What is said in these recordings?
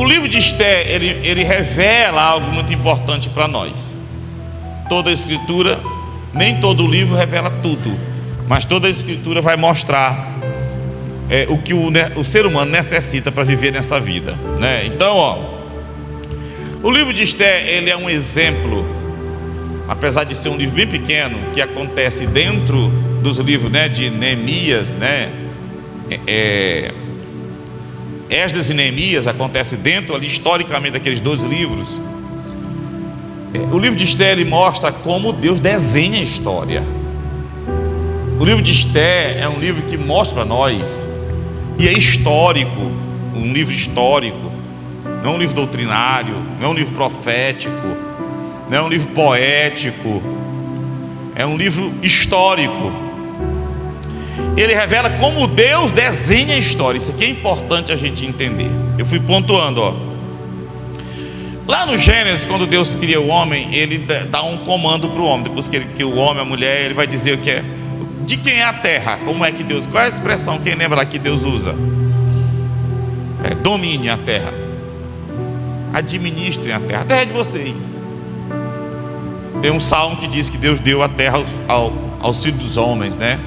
O livro de Esther, ele revela algo muito importante para nós. Toda a escritura, nem todo livro revela tudo, mas toda a escritura vai mostrar o que o ser humano necessita para viver nessa vida, né? Então, o livro de Esther, ele é um exemplo, apesar de ser um livro bem pequeno, que acontece dentro dos livros, né, de Neemias, né? Esdras e Neemias acontece dentro ali historicamente daqueles dois livros. O livro de Esther, ele mostra como Deus desenha a história. O livro de Esther é um livro que mostra para nós, e é histórico, um livro histórico, não é um livro doutrinário, não é um livro profético, não é um livro poético, é um livro histórico. Ele revela como Deus desenha a história. Isso aqui é importante a gente entender. Eu fui pontuando, lá no Gênesis, quando Deus cria o homem, ele dá um comando para o homem. Depois que ele cria o homem, a mulher, ele vai dizer o que é, de quem é a terra, como é que Deus, qual é a expressão, quem lembra que Deus usa? Domine a terra, administrem a terra é de vocês. Tem um salmo que diz que Deus deu a terra aos filhos dos homens, né?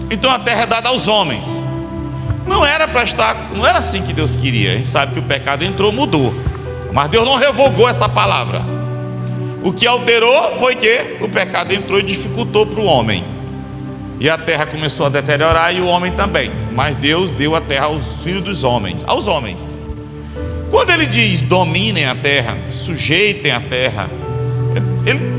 Então a terra é dada aos homens. Não era assim que Deus queria. A gente sabe que o pecado entrou, mudou, mas Deus não revogou essa palavra. O que alterou foi que o pecado entrou e dificultou para o homem, e a terra começou a deteriorar, e o homem também. Mas Deus deu a terra aos filhos dos homens, aos homens. Quando ele diz dominem a terra, sujeitem a terra, ele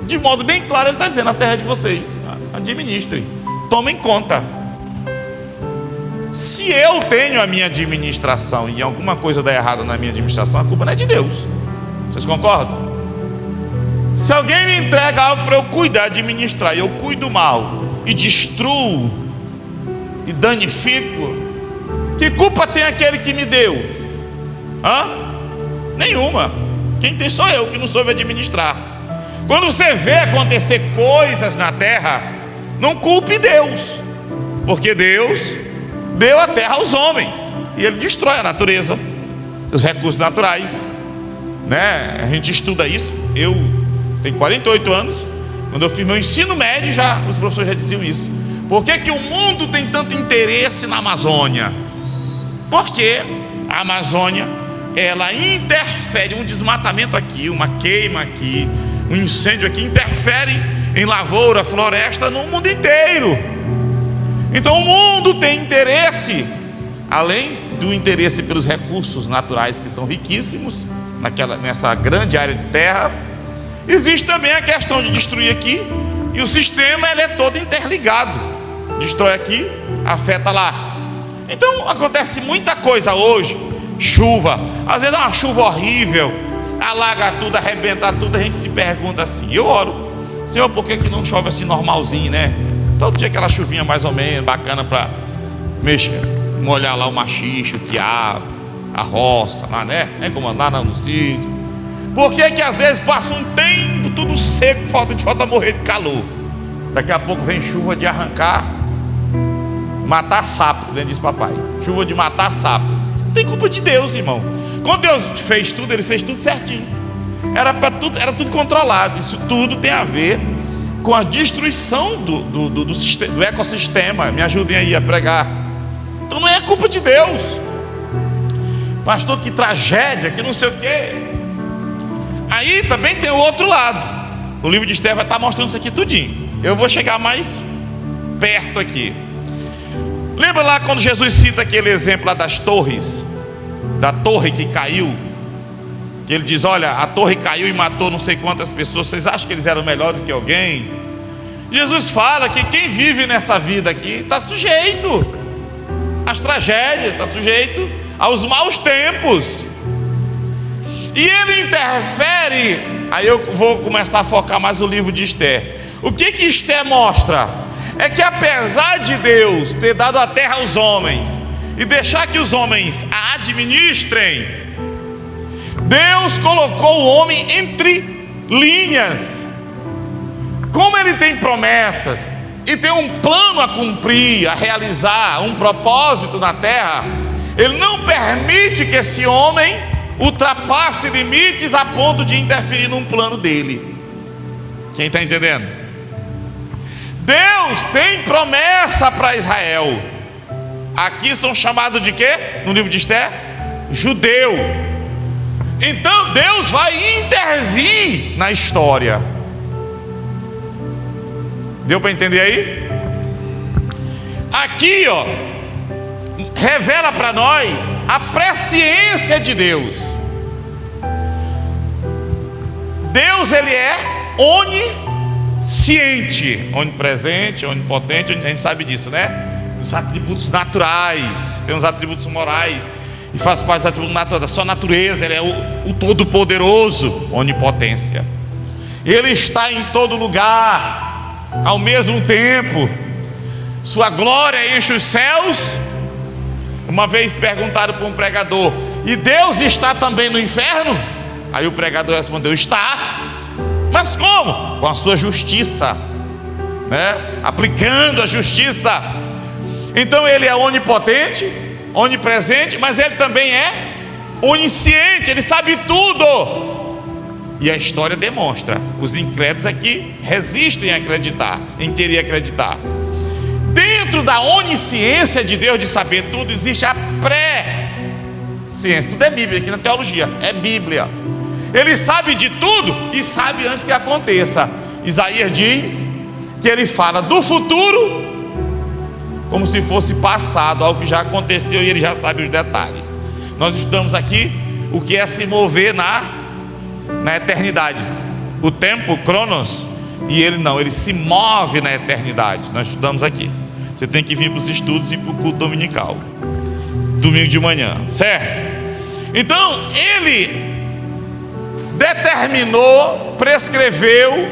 de modo bem claro, ele está dizendo: a terra é de vocês, administrem, tomem conta. Se eu tenho a minha administração e alguma coisa dá errado na minha administração, a culpa não é de Deus. Vocês concordam? Se alguém me entrega algo para eu cuidar, administrar, e eu cuido mal, e destruo, e danifico, que culpa tem aquele que me deu? Nenhuma. Quem tem sou eu, que não soube administrar. Quando você vê acontecer coisas na terra, não culpe Deus, porque Deus deu a terra aos homens, e Ele destrói a natureza, os recursos naturais, né? A gente estuda isso. Eu tenho 48 anos. Quando eu fiz meu ensino médio, os professores já diziam isso. Por que o mundo tem tanto interesse na Amazônia? Porque a Amazônia, ela interfere, um desmatamento aqui, uma queima aqui, um incêndio aqui, interfere em lavoura, floresta, no mundo inteiro. Então o mundo tem interesse, além do interesse pelos recursos naturais, que são riquíssimos nessa grande área de terra, existe também a questão de destruir aqui, e o sistema ele é todo interligado. Destrói aqui, afeta lá. Então acontece muita coisa hoje. Chuva, às vezes é uma chuva horrível, alaga tudo, arrebenta tudo. A gente se pergunta assim, eu oro: Senhor, por que não chove assim normalzinho, né? Todo dia aquela chuvinha mais ou menos bacana para molhar lá o machixe, o quiabo, a roça lá, né? Como andar no sítio. Por que às vezes passa um tempo tudo seco, falta morrer de calor? Daqui a pouco vem chuva de arrancar, matar sapo, que diz papai. Chuva de matar sapo. Isso não tem culpa de Deus, irmão. Quando Deus fez tudo, Ele fez tudo certinho. Era tudo controlado. Isso tudo tem a ver com a destruição do ecossistema. Me ajudem aí a pregar. Então não é culpa de Deus. Pastor, que tragédia, que não sei o quê. Aí também tem o outro lado. O livro de Esther vai estar mostrando isso aqui tudinho. Eu vou chegar mais perto aqui. Lembra lá quando Jesus cita aquele exemplo lá das torres, da torre que caiu, que ele diz: olha, a torre caiu e matou não sei quantas pessoas. Vocês acham que eles eram melhores do que alguém? Jesus fala que quem vive nessa vida aqui está sujeito às tragédias, está sujeito aos maus tempos, e Ele interfere. Aí eu vou começar a focar mais no livro de Esther. O que Esther mostra? É que apesar de Deus ter dado a terra aos homens e deixar que os homens a administrem, Deus colocou o homem entre linhas. Como Ele tem promessas e tem um plano a cumprir, a realizar, um propósito na terra, Ele não permite que esse homem ultrapasse limites a ponto de interferir num plano dele. Quem está entendendo? Deus tem promessa para Israel. Aqui são chamados de quê? No livro de Esther? Judeu. Então Deus vai intervir na história. Deu para entender aí? Aqui, ó, revela para nós a presciência de Deus. Deus, ele é onisciente, onipresente, onipotente. A gente sabe disso, né? Os atributos naturais, tem os atributos morais, e faz parte dos atributos naturais da sua natureza. Ele é o todo-poderoso, onipotência. Ele está em todo lugar, ao mesmo tempo. Sua glória enche os céus. Uma vez perguntaram para um pregador: e Deus está também no inferno? Aí o pregador respondeu: está. Mas como? Com a sua justiça, né? Aplicando a justiça. Então ele é onipotente, onipresente, mas ele também é onisciente, ele sabe tudo. E a história demonstra, os incrédulos aqui resistem a acreditar, em querer acreditar. Dentro da onisciência de Deus de saber tudo, existe a pré-ciência. Tudo é Bíblia, aqui na teologia, é Bíblia. Ele sabe de tudo e sabe antes que aconteça. Isaías diz que ele fala do futuro como se fosse passado, algo que já aconteceu, e ele já sabe os detalhes. Nós estudamos aqui o que é se mover na eternidade, o tempo, o cronos, e ele não, ele se move na eternidade. Nós estudamos aqui. Você tem que vir para os estudos e para o culto dominical, domingo de manhã, certo? Então ele determinou, prescreveu,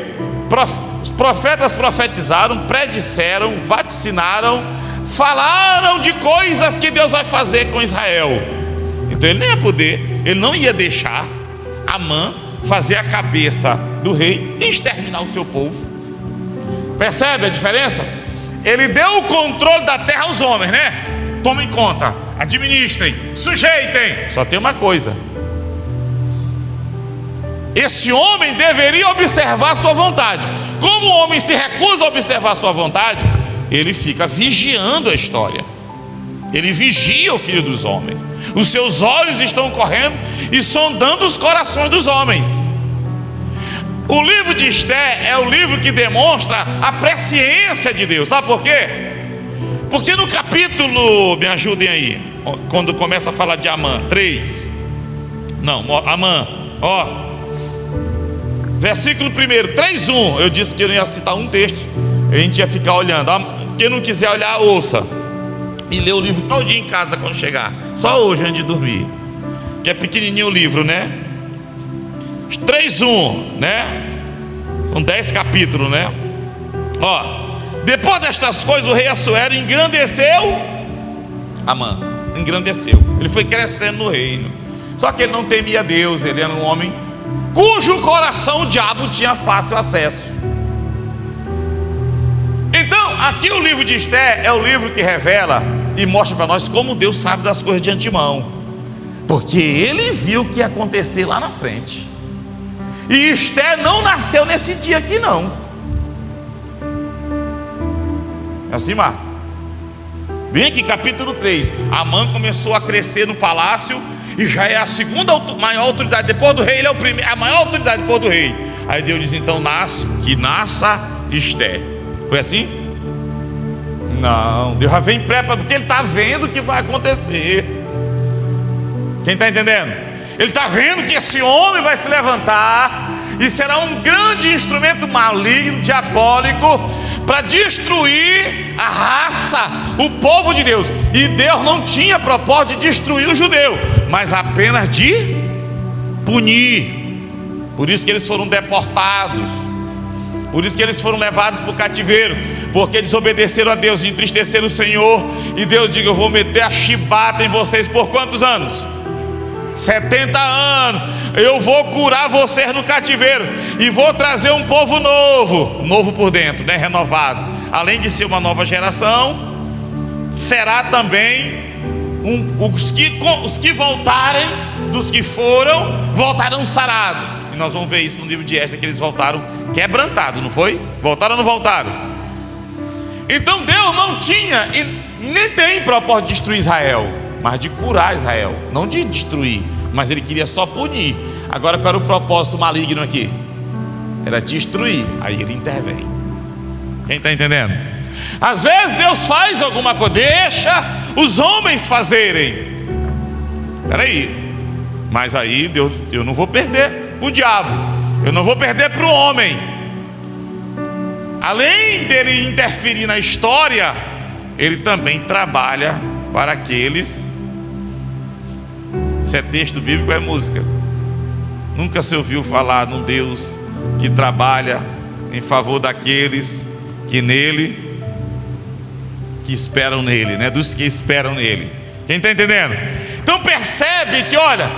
os profetas profetizaram, predisseram, vaticinaram, falaram de coisas que Deus vai fazer com Israel. Então ele nem ia poder, ele não ia deixar Amã fazer a cabeça do rei e exterminar o seu povo. Percebe a diferença? Ele deu o controle da terra aos homens, né? Tomem conta, administrem, sujeitem. Só tem uma coisa: esse homem deveria observar a sua vontade. Como o homem se recusa a observar a sua vontade, ele fica vigiando a história. Ele vigia o filho dos homens. Os seus olhos estão correndo e sondando os corações dos homens. O livro de Esther é o livro que demonstra a presciência de Deus. Sabe por quê? Porque no capítulo, me ajudem aí, quando começa a falar de Amã, 3. Não, Amã, ó, versículo 1, 3:1. Eu disse que eu não ia citar um texto, a gente ia ficar olhando. Quem não quiser olhar, ouça e lê o livro todinho em casa quando chegar. Só hoje antes de dormir, que é pequenininho o livro, né? 3:1, né? São 10 capítulos, né? Ó, depois destas coisas o rei Assuero engrandeceu Amã, engrandeceu. Ele foi crescendo no reino. Só que ele não temia Deus. Ele era um homem cujo coração o diabo tinha fácil acesso. Então, aqui o livro de Esther é o livro que revela e mostra para nós como Deus sabe das coisas de antemão, porque ele viu o que ia acontecer lá na frente. E Esther não nasceu nesse dia aqui, não. É assim, Marcos? Vem aqui, capítulo 3. Amã começou a crescer no palácio e já é a segunda maior autoridade depois do rei. Ele é a maior autoridade depois do rei. Aí Deus diz: então que nasça Esther. Foi assim? Não, Deus já vem preparado, porque ele está vendo o que vai acontecer. Quem está entendendo? Ele está vendo que esse homem vai se levantar e será um grande instrumento maligno, diabólico, para destruir a raça, o povo de Deus. E Deus não tinha propósito de destruir o judeu, mas apenas de punir. Por isso que eles foram deportados, por isso que eles foram levados para o cativeiro, porque desobedeceram a Deus e entristeceram o Senhor. E Deus diz: eu vou meter a chibata em vocês por quantos anos? 70 anos. Eu vou curar vocês no cativeiro e vou trazer um povo novo por dentro, né? Renovado. Além de ser uma nova geração, será também Os que voltarem, dos que foram, voltarão sarados. E nós vamos ver isso no livro de Esdras, que eles voltaram quebrantados, não foi? Voltaram ou não voltaram? Então Deus não tinha e nem tem propósito de destruir Israel, mas de curar Israel, não de destruir, mas ele queria só punir. Agora qual era o propósito maligno aqui? Era destruir, aí ele intervém. Quem está entendendo? Às vezes Deus faz alguma coisa, deixa os homens fazerem. Espera aí, mas aí Deus, eu não vou perder para o diabo, eu não vou perder para o homem. Além dele interferir na história, ele também trabalha para aqueles. Isso é texto bíblico, é música. Nunca se ouviu falar num Deus que trabalha em favor daqueles que nele, que esperam nele, né? Dos que esperam nele. Quem está entendendo? Então percebe que, olha,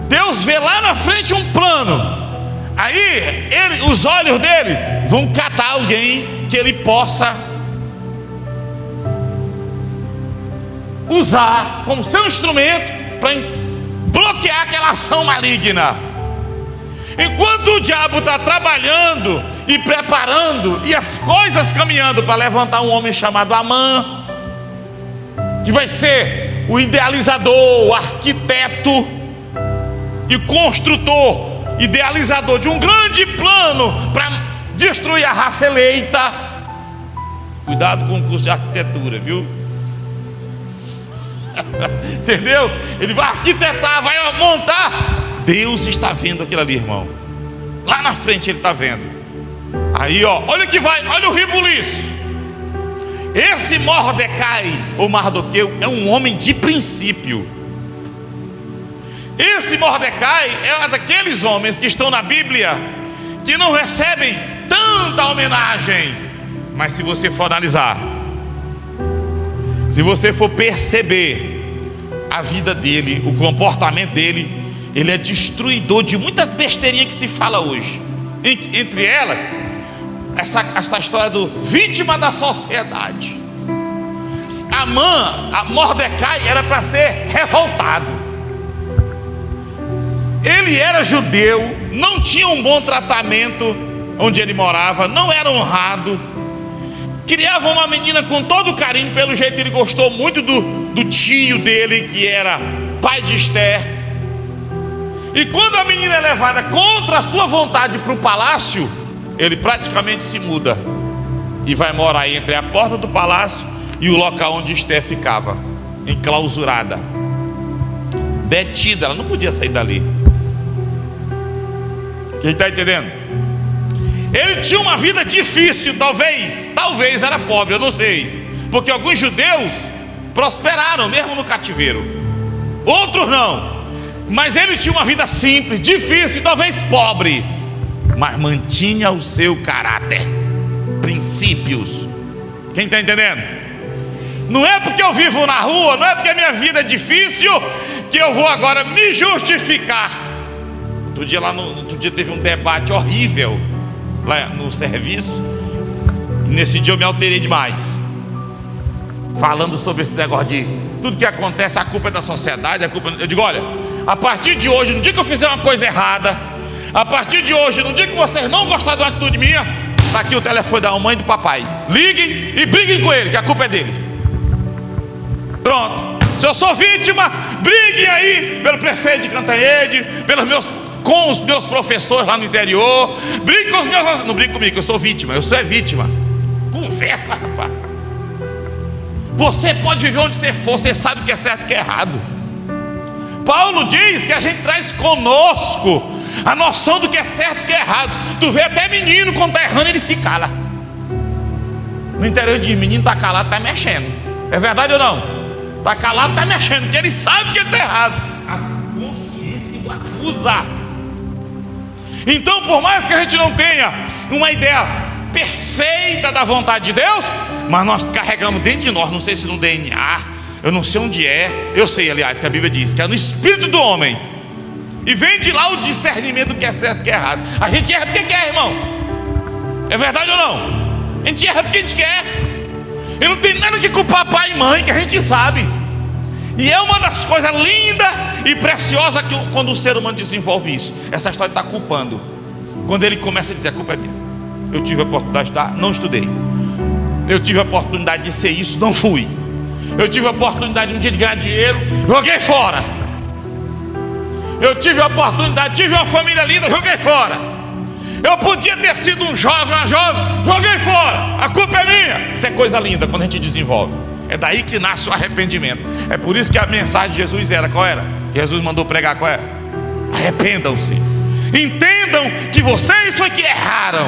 Deus vê lá na frente um plano. Aí os olhos dele vão catar alguém que ele possa usar como seu instrumento para bloquear aquela ação maligna. Enquanto o diabo está trabalhando e preparando e as coisas caminhando para levantar um homem chamado Amã, que vai ser o idealizador, o arquiteto e construtor, idealizador de um grande plano para destruir a raça eleita. Cuidado com o curso de arquitetura, viu? Entendeu? Ele vai arquitetar, vai montar. Deus está vendo aquilo ali, irmão. Lá na frente ele está vendo. Aí, ó, olha que vai, olha o ribuliço. Esse Mordecai ou Mardoqueu é um homem de princípio. Esse Mordecai é daqueles homens que estão na Bíblia que não recebem tanta homenagem. Mas se você for analisar, se você for perceber a vida dele, o comportamento dele, ele é destruidor de muitas besteirinhas que se fala hoje. Entre elas, essa história do vítima da sociedade. Amã, a Mordecai era para ser revoltado. Ele era judeu, não tinha um bom tratamento onde ele morava, não era honrado. Criava uma menina com todo carinho, pelo jeito ele gostou muito do tio dele, que era pai de Esther. E quando a menina é levada contra a sua vontade para o palácio, ele praticamente se muda e vai morar entre a porta do palácio e o local onde Esther ficava, enclausurada, detida, ela não podia sair dali. Quem está entendendo? Ele tinha uma vida difícil, talvez era pobre, eu não sei, porque alguns judeus prosperaram mesmo no cativeiro, outros não. Mas ele tinha uma vida simples, difícil, talvez pobre, mas mantinha o seu caráter, princípios. Quem está entendendo? Não é porque eu vivo na rua, não é porque a minha vida é difícil, que eu vou agora me justificar. Outro dia teve um debate horrível lá no serviço, e nesse dia eu me alterei demais, falando sobre esse negócio de tudo que acontece, a culpa é da sociedade, eu digo, olha, a partir de hoje, no dia que eu fizer uma coisa errada, a partir de hoje, no dia que vocês não gostarem de uma atitude minha, está aqui o telefone da mamãe e do papai. Liguem e briguem com ele, que a culpa é dele. Pronto. Se eu sou vítima, briguem aí pelo prefeito de Cantanhede, com os meus professores lá no interior. Briguem com os meus... Não brigue comigo, eu sou vítima, eu sou vítima. Conversa, rapaz. Você pode viver onde você for, você sabe o que é certo e o que é errado. Paulo diz que a gente traz conosco a noção do que é certo e o que é errado. Tu vê até menino, quando está errando, ele se cala. No interior de menino está calado, está mexendo. É verdade ou não? Está calado, está mexendo, porque ele sabe que ele está errado. A consciência o acusa. Então, por mais que a gente não tenha uma ideia perfeita da vontade de Deus, mas nós carregamos dentro de nós, não sei se no DNA, eu não sei onde é, eu sei, aliás, que a Bíblia diz que é no espírito do homem, e vem de lá o discernimento do que é certo e do que é errado. A gente erra porque quer, irmão. É verdade ou não? A gente erra porque a gente quer. E não tem nada que culpar pai e mãe, que a gente sabe. E é uma das coisas lindas e preciosas que quando o ser humano desenvolve isso. Essa história está culpando. Quando ele começa a dizer: a culpa é minha, eu tive a oportunidade de estudar, não estudei. Eu tive a oportunidade de ser isso, não fui. Eu tive a oportunidade um dia de ganhar dinheiro, joguei fora. Eu tive a oportunidade, tive uma família linda, joguei fora. Eu podia ter sido um jovem, uma jovem, joguei fora. A culpa é minha. Isso é coisa linda quando a gente desenvolve. É daí que nasce o arrependimento. É por isso que a mensagem de Jesus era, qual era? Jesus mandou pregar, qual era? Arrependam-se. Entendam que vocês foi que erraram.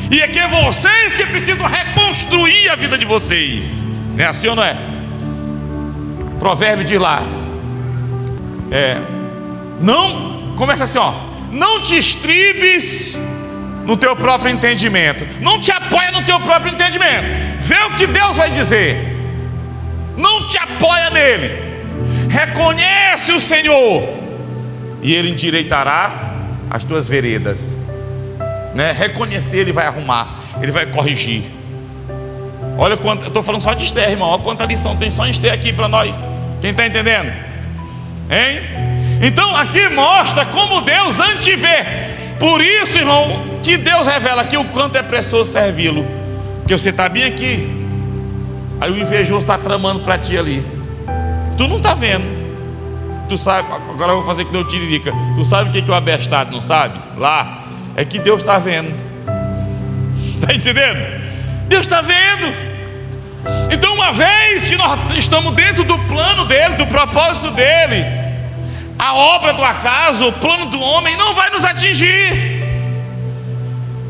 E é que é vocês que precisam reconstruir a vida de vocês. Não é assim ou não é? Provérbio diz lá, não, começa assim, ó: não te estribes no teu próprio entendimento. Não te apoia no teu próprio entendimento. Vê o que Deus vai dizer. Não te apoia nele. Reconhece o Senhor e Ele endireitará as tuas veredas, né? Reconhecer, Ele vai arrumar, Ele vai corrigir. Olha quanto, eu estou falando só de Esther, irmão. Olha quanta lição tem só em Esther aqui para nós. Quem está entendendo? Hein? Então aqui mostra como Deus antevê. Por isso, irmão, que Deus revela aqui o quanto é precioso servi-lo. Porque você está bem aqui, aí o invejoso está tramando para ti ali. Tu não está vendo. Tu sabe, agora eu vou fazer que deu tiririca. Tu sabe o que o abestado não sabe? Lá, é que Deus está vendo. Está entendendo? Deus está vendo. Então, uma vez que nós estamos dentro do plano dele, do propósito dele, a obra do acaso, o plano do homem não vai nos atingir.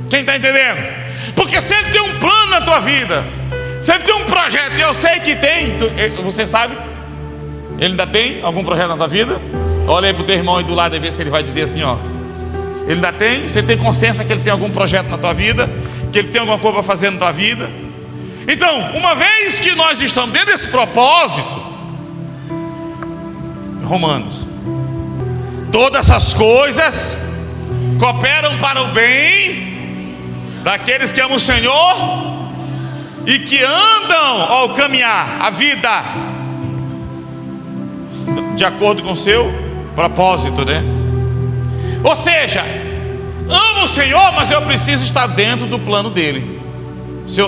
Quem está entendendo? Porque se ele tem um plano na tua vida, se ele tem um projeto, e eu sei que tem, você sabe? Ele ainda tem algum projeto na tua vida? Olha aí para o teu irmão aí do lado e vê se ele vai dizer assim, ó: ele ainda tem? Você tem consciência que ele tem algum projeto na tua vida? Que ele tem alguma coisa para fazer na tua vida? Então, uma vez que nós estamos dentro desse propósito, Romanos, todas essas coisas cooperam para o bem daqueles que amam o Senhor e que andam ao caminhar a vida de acordo com o seu propósito, né? Ou seja, amo o Senhor, mas eu preciso estar dentro do plano dele. Se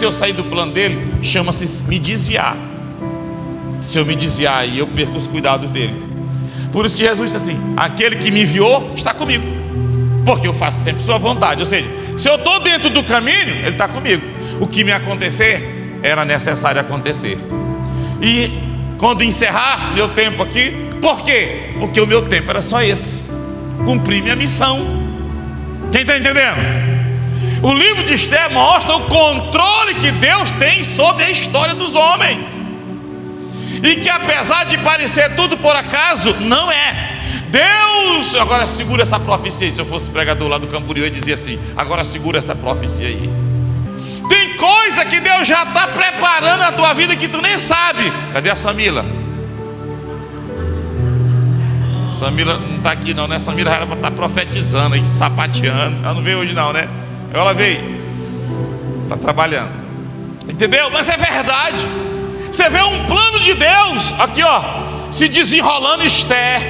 eu sair do plano dele, chama-se me desviar. Se eu me desviar, aí eu perco os cuidados dele. Por isso que Jesus disse assim: aquele que me enviou está comigo, porque eu faço sempre sua vontade. Ou seja, se eu estou dentro do caminho, ele está comigo. O que me acontecer, era necessário acontecer. E quando encerrar meu tempo aqui, por quê? Porque o meu tempo era só esse: cumprir minha missão. Quem está entendendo? O livro de Esther mostra o controle que Deus tem sobre a história dos homens, e que apesar de parecer tudo por acaso, não é. Deus, agora segura essa profecia aí. Se eu fosse pregador lá do Camboriú, eu ia dizer assim: agora segura essa profecia aí. Tem coisa que Deus já está preparando a tua vida que tu nem sabe. Cadê a Samila? Samila não está aqui não, né? Samila era para estar profetizando aí, sapateando. Ela não veio hoje não, né? Ela veio, está trabalhando. Entendeu? Mas é verdade. Você vê um plano de Deus aqui, ó, se desenrolando. Esther,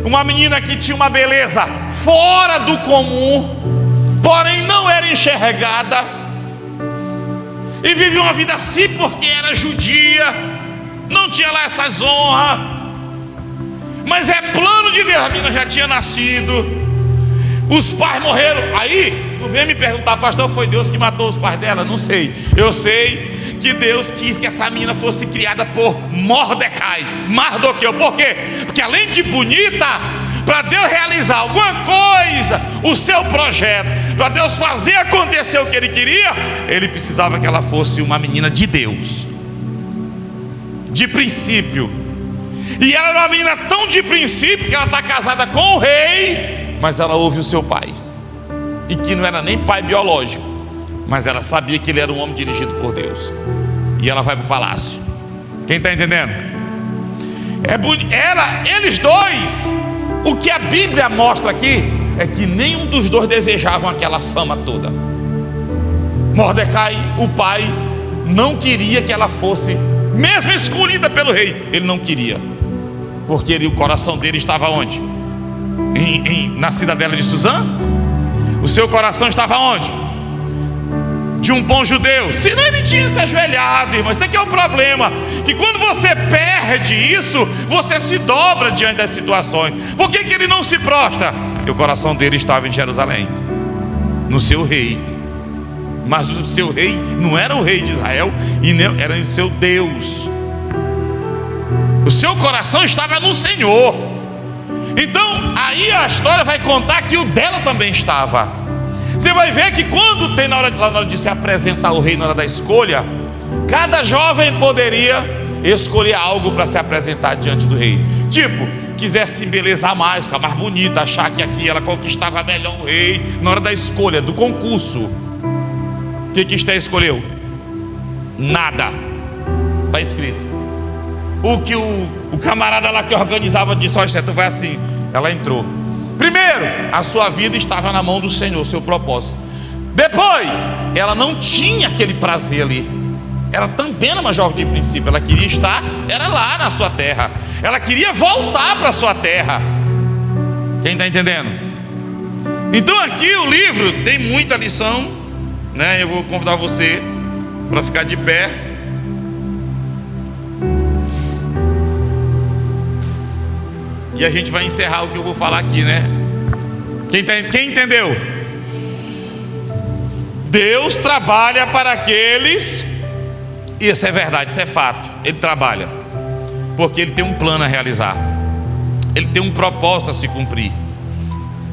uma menina que tinha uma beleza fora do comum, porém não era enxergada, e vivia uma vida assim porque era judia, não tinha lá essas honras. Mas é plano de Deus. A menina já tinha nascido, os pais morreram. Aí não vem me perguntar: pastor, foi Deus que matou os pais dela? Não sei. Eu sei que Deus quis que essa menina fosse criada por Mordecai, Mardoqueu. Por quê? Porque além de bonita, para Deus realizar alguma coisa, o seu projeto, para Deus fazer acontecer o que Ele queria, Ele precisava que ela fosse uma menina de Deus, de princípio. E ela era uma menina tão de princípio que ela está casada com o rei, mas ela ouve o seu pai, e que não era nem pai biológico, mas ela sabia que ele era um homem dirigido por Deus. E ela vai para o palácio. Quem está entendendo? Era eles dois. O que a Bíblia mostra aqui é que nenhum dos dois desejavam aquela fama toda. Mordecai, o pai, não queria que ela fosse mesmo escolhida pelo rei, ele não queria, porque o coração dele estava onde? Na cidadela de Suzã? O seu coração estava onde? De um bom judeu. Senão ele tinha se ajoelhado, irmão. Isso aqui é o problema, que quando você perde isso, você se dobra diante das situações. Por que ele não se prostra? Porque o coração dele estava em Jerusalém, no seu rei. Mas o seu rei não era o rei de Israel, e não era o seu Deus. O seu coração estava no Senhor. Então aí a história vai contar que o dela também estava. Você vai ver que quando tem na hora de se apresentar ao rei, na hora da escolha, cada jovem poderia escolher algo para se apresentar diante do rei. Tipo, quisesse se embelezar mais, ficar mais bonita, achar que aqui ela conquistava melhor o rei. Na hora da escolha, do concurso, o que Esther escolheu? Nada. Está escrito. O que o camarada lá que organizava disse: ó, Esther, tu vai assim. Ela entrou. Primeiro, a sua vida estava na mão do Senhor, seu propósito. Depois, ela não tinha aquele prazer ali. Ela também era uma jovem de princípio. Ela queria estar, era lá na sua terra. Ela queria voltar para a sua terra. Quem está entendendo? Então aqui o livro tem muita lição, né? Eu vou convidar você para ficar de pé. E a gente vai encerrar o que eu vou falar aqui, né? Quem entendeu? Deus trabalha para aqueles, isso é verdade, isso é fato. Ele trabalha porque Ele tem um plano a realizar. Ele tem um propósito a se cumprir.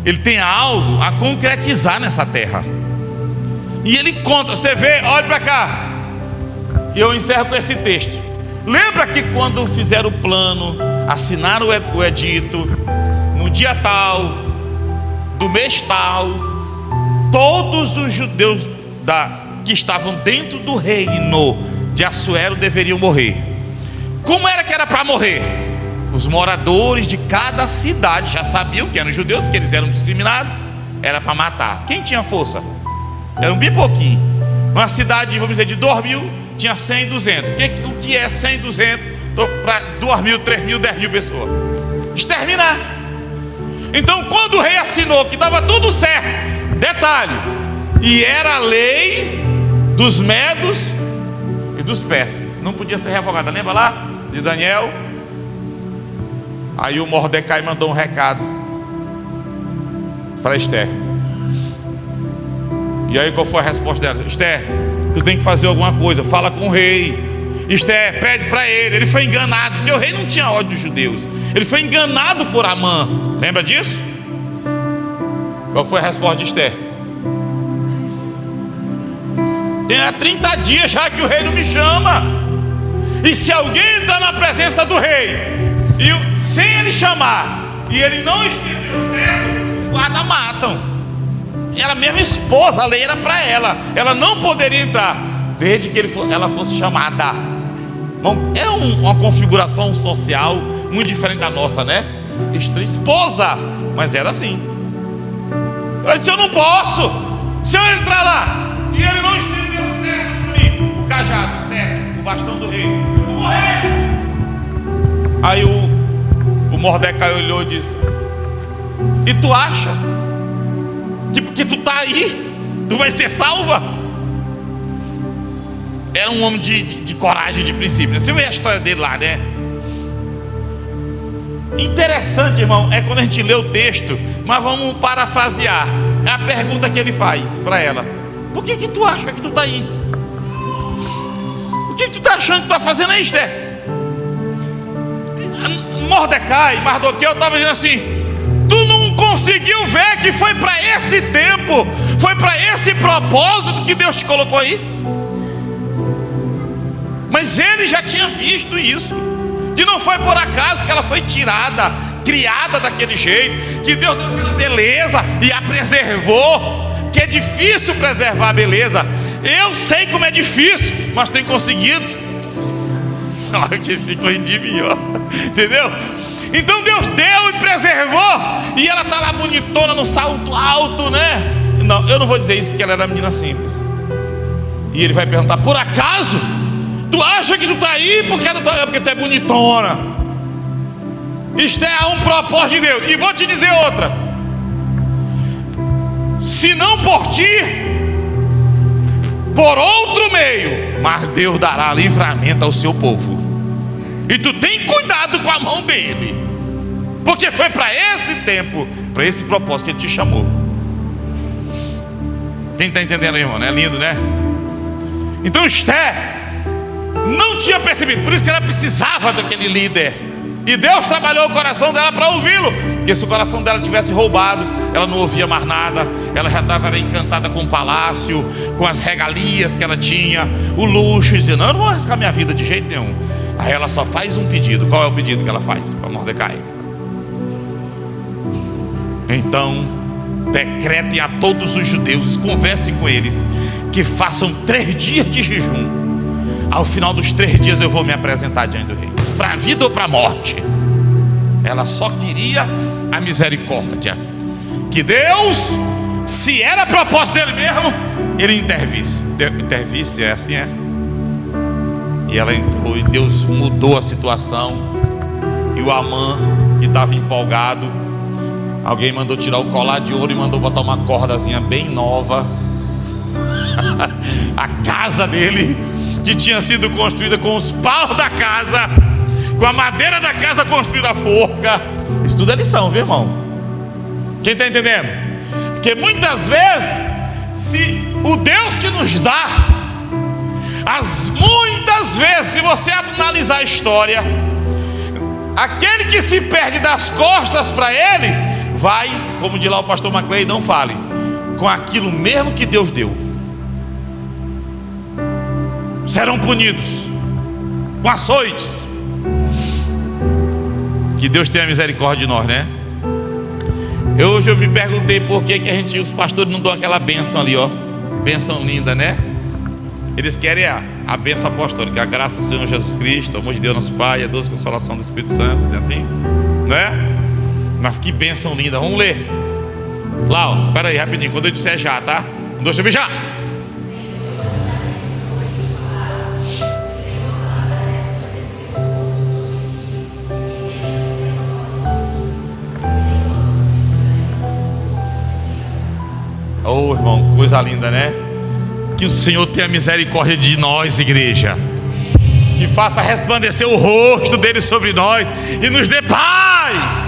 Ele tem algo a concretizar nessa terra. E Ele conta, você vê, olha para cá. E eu encerro com esse texto. Lembra que quando fizeram o plano, assinaram o edito, no dia tal, do mês tal, todos os judeus que estavam dentro do reino de Assuero deveriam morrer. Como era que era para morrer? Os moradores de cada cidade já sabiam que eram judeus, que eles eram discriminados, era para matar. Quem tinha força? Era um bem pouquinho. Uma cidade, vamos dizer, de 2.000, tinha 100, 200. O que é 100, 200? Para 2.000, 3.000, 10.000 pessoas. Exterminar. Então quando o rei assinou que estava tudo certo, detalhe, e era a lei dos medos e dos persas, não podia ser revogada. Lembra lá de Daniel? Aí o Mordecai mandou um recado para Esther. E aí qual foi a resposta dela? Esther, tu tem que fazer alguma coisa, fala com o rei. Esther, pede para ele. Ele foi enganado, porque o rei não tinha ódio dos judeus. Ele foi enganado por Amã. Lembra disso? Qual foi a resposta de Esther? Tem há 30 dias já que o rei não me chama. E se alguém entrar na presença do rei e sem ele chamar, e ele não estendeu certo, os guardas matam. Ela mesma esposa, a lei era para ela. Ela não poderia entrar desde que ela fosse chamada. É uma configuração social muito diferente da nossa, né? Esposa, mas era assim. Ela disse: eu não posso. Se eu entrar lá e ele não estendeu certo para mim, o cajado certo, o bastão do rei, eu vou morrer. Aí o Mordecai olhou e disse: e tu acha que porque tu está aí, tu vai ser salva? Era um homem de coragem, de princípio. Você vê a história dele lá, né? Interessante, irmão, é quando a gente lê o texto, mas vamos parafrasear. É a pergunta que ele faz para ela: por que tu acha que tu está aí? O que tu está achando que tu está fazendo aí, Esther? Mardoqueu estava dizendo assim: tu não conseguiu ver que foi para esse tempo, foi para esse propósito que Deus te colocou aí? Mas ele já tinha visto isso, que não foi por acaso que ela foi tirada, criada daquele jeito, que Deus deu aquela beleza e a preservou, que é difícil preservar a beleza. Eu sei como é difícil, mas tem conseguido. Olha que esse correndo de mim, ó. Entendeu? Então Deus deu e preservou, e ela está lá bonitona no salto alto, né? Não, eu não vou dizer isso porque ela era menina simples. E ele vai perguntar: por acaso Tu acha que tu está aí porque tu é bonitona. Isto é um propósito de Deus. E vou te dizer outra: se não por ti, por outro meio, mas Deus dará livramento ao seu povo. E tu tem cuidado com a mão dele, porque foi para esse tempo, para esse propósito que ele te chamou. Quem está entendendo, irmão? Não é lindo, né? Então Esther não tinha percebido, por isso que ela precisava daquele líder. E Deus trabalhou o coração dela para ouvi-lo. Porque se o coração dela tivesse roubado, ela não ouvia mais nada. Ela já estava encantada com o palácio, com as regalias que ela tinha, o luxo, dizendo: não, eu não vou arriscar minha vida de jeito nenhum. Aí ela só faz um pedido. Qual é o pedido que ela faz para Mordecai? Então, decretem a todos os judeus, conversem com eles, que façam 3 dias de jejum. Ao final dos 3 dias eu vou me apresentar diante do rei, para a vida ou para a morte. Ela só queria a misericórdia, que Deus, se era propósito dele mesmo, ele intervisse, é assim, é? E ela entrou, e Deus mudou a situação. E o Amã, que estava empolgado, alguém mandou tirar o colar de ouro e mandou botar uma cordazinha bem nova. A casa dele, que tinha sido construída com os paus da casa, com a madeira da casa construída a forca. Isso tudo é lição, viu, irmão? Quem está entendendo? Porque muitas vezes, se o Deus que nos dá, muitas vezes, se você analisar a história, aquele que se perde das costas para ele, vai, como diz lá o pastor Maclay, não fale, com aquilo mesmo que Deus deu. Serão punidos com açoites. Que Deus tenha misericórdia de nós, né? Hoje eu me perguntei por que os pastores não dão aquela bênção ali, ó. Bênção linda, né? Eles querem a bênção apostólica, a graça do Senhor Jesus Cristo, o amor de Deus nosso Pai, a doce consolação do Espírito Santo, é assim? Não é? Mas que bênção linda, vamos ler. Lá, ó, pera aí, rapidinho, quando eu disser já, tá? 1, 2, 3, já! Oh, irmão, coisa linda, né? Que o Senhor tenha misericórdia de nós, igreja, que faça resplandecer o rosto dele sobre nós e nos dê paz.